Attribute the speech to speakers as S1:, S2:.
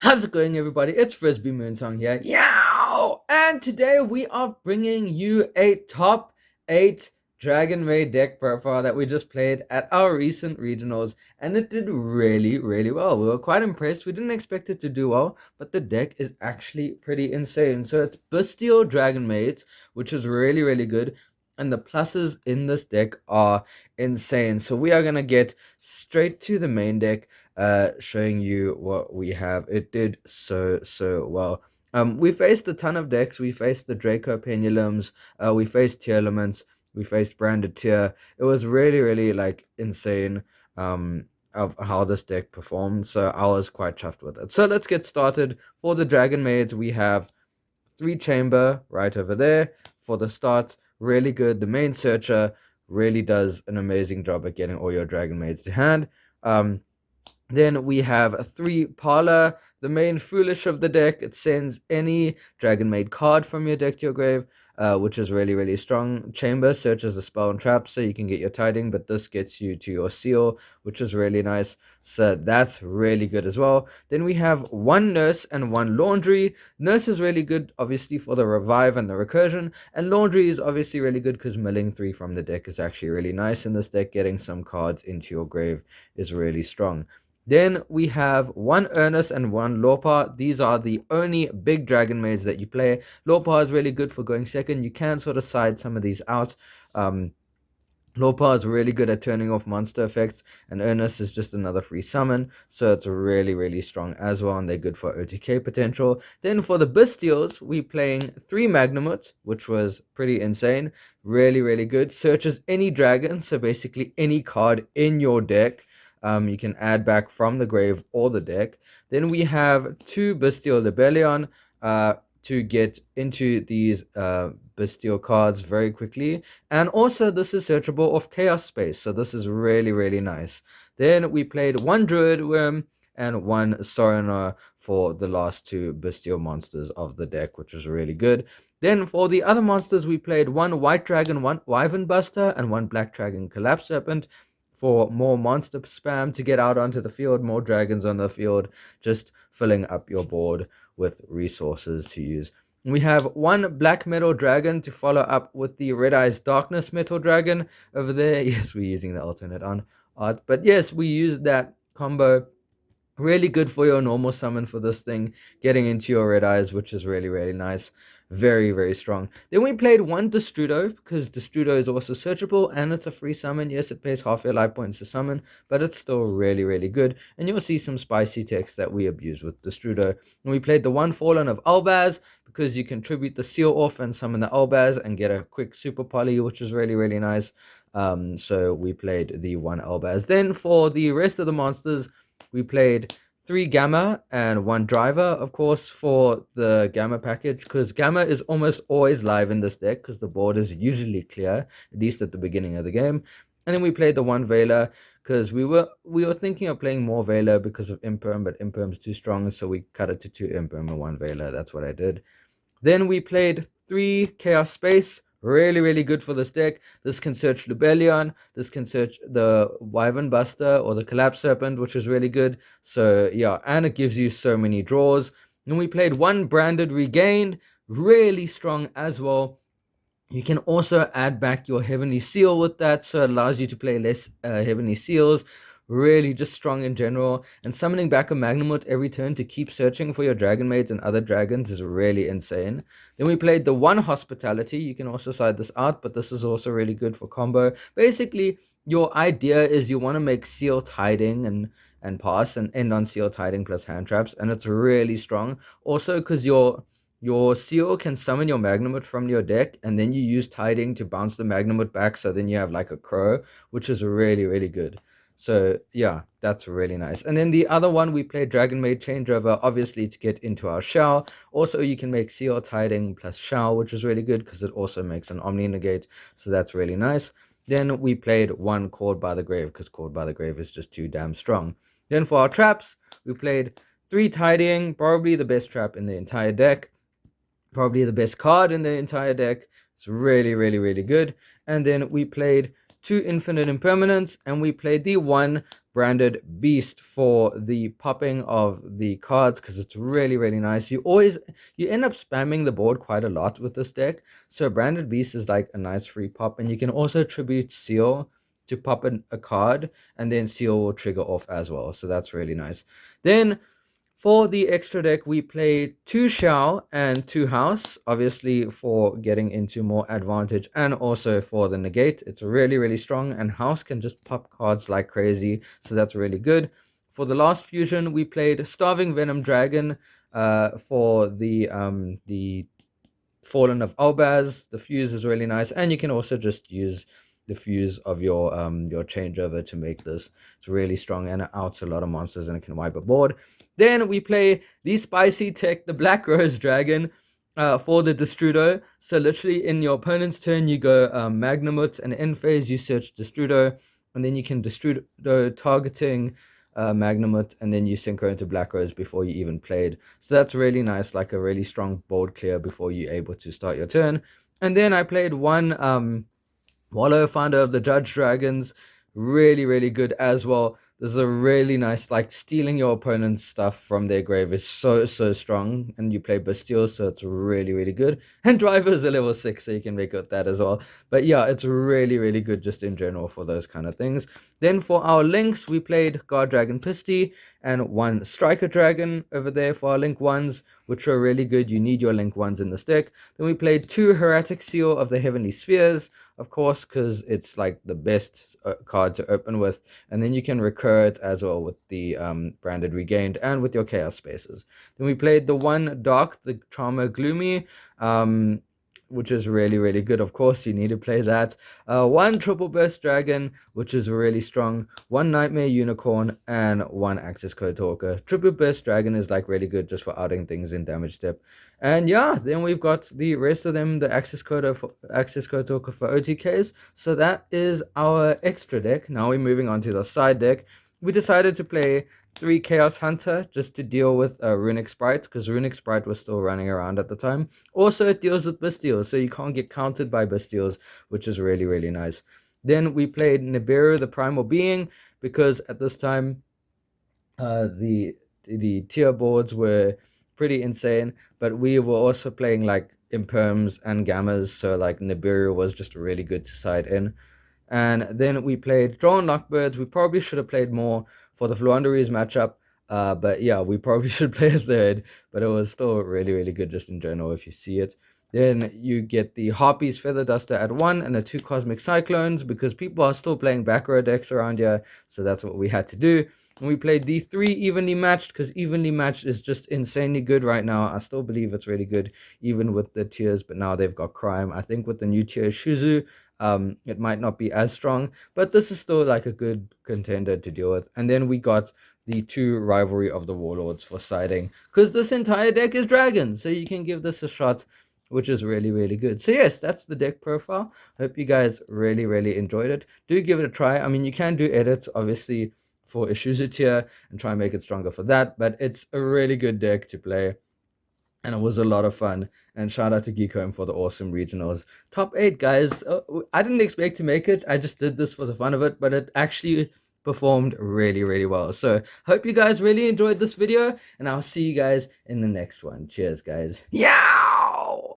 S1: How's it going, everybody? It's Frisby Moonsong here. Yow! And today we are bringing you a top 8 Dragonmaid deck profile that we just played at our recent regionals, and it did really, really well. We were quite impressed. We didn't expect it to do well, but the deck is actually pretty insane. So it's Bystial Dragonmaids, which is really, really good. And the pluses in this deck are insane. So we are going to get straight to the main deck, showing you what we have. It did so well. We faced a ton of decks. We faced the Draco Pendulums. We faced Tier Elements. We faced Branded Tier. It was really like insane. Of how this deck performed. So I was quite chuffed with it. So let's get started. For the Dragon Maids, we have 3 chamber right over there for the start. Really good. The main searcher really does an amazing job at getting all your Dragon Maids to hand. Then we have a 3 parlor, the main foolish of the deck. It sends any Dragonmaid card from your deck to your grave, which is really strong. Chamber searches a spell and trap, so you can get your tiding, but this gets you to your seal, which is really nice. So that's really good as well. Then we have 1 nurse and 1 laundry. Nurse is really good, obviously, for the revive and the recursion, and laundry is obviously really good because milling 3 from the deck is actually really nice in this deck. Getting some cards into your grave is really strong. Then we have 1 Ernest and 1 Lorpa. These are the only big Dragon Maids that you play. Lorpa is really good for going second. You can sort of side some of these out. Lorpa is really good at turning off monster effects, and Ernest is just another free summon, so it's really strong as well, and they're good for OTK potential. Then for the Bystials, we playing 3 Magnamut, which was pretty insane. Really good. Searches any dragon, so basically any card in your deck. You can add back from the grave or the deck. Then we have 2 Bystial Libellion to get into these Bystial cards very quickly. And also this is searchable off Chaos Space, so this is really nice. Then we played 1 Druid Worm and 1 Sorana for the last 2 Bystial monsters of the deck, which is really good. Then for the other monsters, we played 1 White Dragon, 1 Wyvern Buster, and 1 Black Dragon Collapse Serpent for more monster spam to get out onto the field, more dragons on the field, just filling up your board with resources to use. We have 1 black metal dragon to follow up with the red eyes darkness metal dragon over there. Yes, we're using the alternate on art, but yes, we use that combo. Really good for your normal summon for this thing, getting into your red eyes, which is really nice. Very strong. Then we played 1 Destrudo, because Destrudo is also searchable, and it's a free summon. Yes, it pays half your life points to summon, but it's still really good. And you'll see some spicy text that we abuse with Destrudo. And we played the 1 Fallen of Albaz, because you can tribute the seal off and summon the Albaz and get a quick super poly, which is really nice. So we played the 1 Albaz. Then for the rest of the monsters, we played 3 Gamma and 1 Driver, of course, for the Gamma package, because Gamma is almost always live in this deck, because the board is usually clear, at least at the beginning of the game. And then we played the 1 Veiler, because we were thinking of playing more Veiler because of Imperm, but Imperm's too strong, so we cut it to 2 Imperm and 1 Veiler. That's what I did. Then we played 3 Chaos Space. Really good for this deck. This can search Lubellion. This can search the Wyvern Buster or the Collapse Serpent, which is really good. So yeah, and it gives you so many draws. And we played 1 Branded Regained. Really strong as well. You can also add back your Heavenly Seal with that, so it allows you to play less Heavenly Seals. Really just strong in general, and summoning back a Magnamut every turn to keep searching for your Dragon Maids and other dragons is really insane. Then we played the 1 Hospitality. You can also side this out, but this is also really good for combo. Basically, your idea is you want to make Seal Tiding and pass and end on Seal Tiding plus hand traps, and it's really strong. Also, because your seal can summon your Magnamut from your deck, and then you use Tiding to bounce the Magnamut back, so then you have like a crow, which is really good. So yeah, that's really nice. And then the other one, we played Dragonmaid Changeover, obviously to get into our shell. Also, you can make Seal Tiding plus shell, which is really good because it also makes an Omni Negate, so that's really nice. Then we played 1 Called by the Grave, because Called by the Grave is just too damn strong. Then for our traps, we played 3 Tidying, probably the best trap in the entire deck. Probably the best card in the entire deck. It's really good. And then we played 2 infinite impermanence, and we played the 1 branded beast for the popping of the cards, because it's really nice. You end up spamming the board quite a lot with this deck, so branded beast is like a nice free pop, and you can also tribute seal to pop a card, and then seal will trigger off as well, so that's really nice. Then for the extra deck, we play 2 Shao and 2 House, obviously for getting into more advantage, and also for the negate. It's really strong, and House can just pop cards like crazy, so that's really good. For the last fusion, we played Starving Venom Dragon for the Fallen of Albaz. The fuse is really nice, and you can also just use the fuse of your changeover to make this. It's really strong, and it outs a lot of monsters, and it can wipe a board. Then we play the spicy tech, the Black Rose Dragon, for the Destrudo. So literally in your opponent's turn, you go Magnamut, and end phase you search Destrudo, and then you can Destrudo targeting Magnamut, and then you synchro into Black Rose before you even played. So that's really nice, like a really strong board clear before you're able to start your turn. And then I played 1 Wallow, Founder of the Judge Dragons, really good as well. This is a really nice, like, stealing your opponent's stuff from their grave is so strong, and you play Bystial, so it's really good. And Driver is a level 6, so you can make out that as well. But yeah, it's really good just in general for those kind of things. Then for our links, we played Guard Dragon Pisty and 1 Striker Dragon over there for our link 1s, which are really good. You need your link 1s in this deck. Then we played 2 Heretic Seal of the Heavenly Spheres, of course, because it's like the best card to open with, and then you can recur it as well with the branded Regained and with your Chaos Spaces. Then we played the 1 Dark, the Charmer Gloomy, which is really good. Of course, you need to play that. 1 Triple Burst Dragon, which is really strong. 1 Nightmare Unicorn, and 1 Access Code Talker. Triple Burst Dragon is like really good just for outing things in damage step. And yeah, then we've got the rest of them, the Access Code Talker for OTKs. So that is our extra deck. Now we're moving on to the side deck. We decided to play 3 Chaos Hunter just to deal with Runic Sprite, because Runic Sprite was still running around at the time. Also, it deals with Bystials, so you can't get countered by Bystials, which is really nice. Then we played Nibiru, the Primal Being, because at this time the tier boards were pretty insane, but we were also playing like Imperms and Gammas, so like Nibiru was just really good to side in. And then we played Drawn Lockbirds. We probably should have played more for the floowandereeze matchup, but yeah, we probably should play a 3rd, but it was still really good just in general if you see it. Then you get the Harpies Feather Duster at 1 and the 2 Cosmic Cyclones, because people are still playing back row decks around here, so that's what we had to do. And we played the 3 Evenly Matched, because Evenly Matched is just insanely good right now. I still believe it's really good, even with the tiers, but now they've got Crime. I think with the new tier Shuzu, it might not be as strong, but this is still like a good contender to deal with. And then we got the 2 Rivalry of the Warlords for siding, because this entire deck is dragons, so you can give this a shot, which is really good. So yes, that's the deck profile. Hope you guys really enjoyed it. Do give it a try. I mean, you can do edits, obviously, for Ishizu tier and try and make it stronger for that, but it's a really good deck to play, and it was a lot of fun. And shout out to Geekome for the awesome regionals. Top 8, guys. I didn't expect to make it. I just did this for the fun of it, but it actually performed really well. So hope you guys really enjoyed this video, and I'll see you guys in the next one. Cheers, guys. Yeah.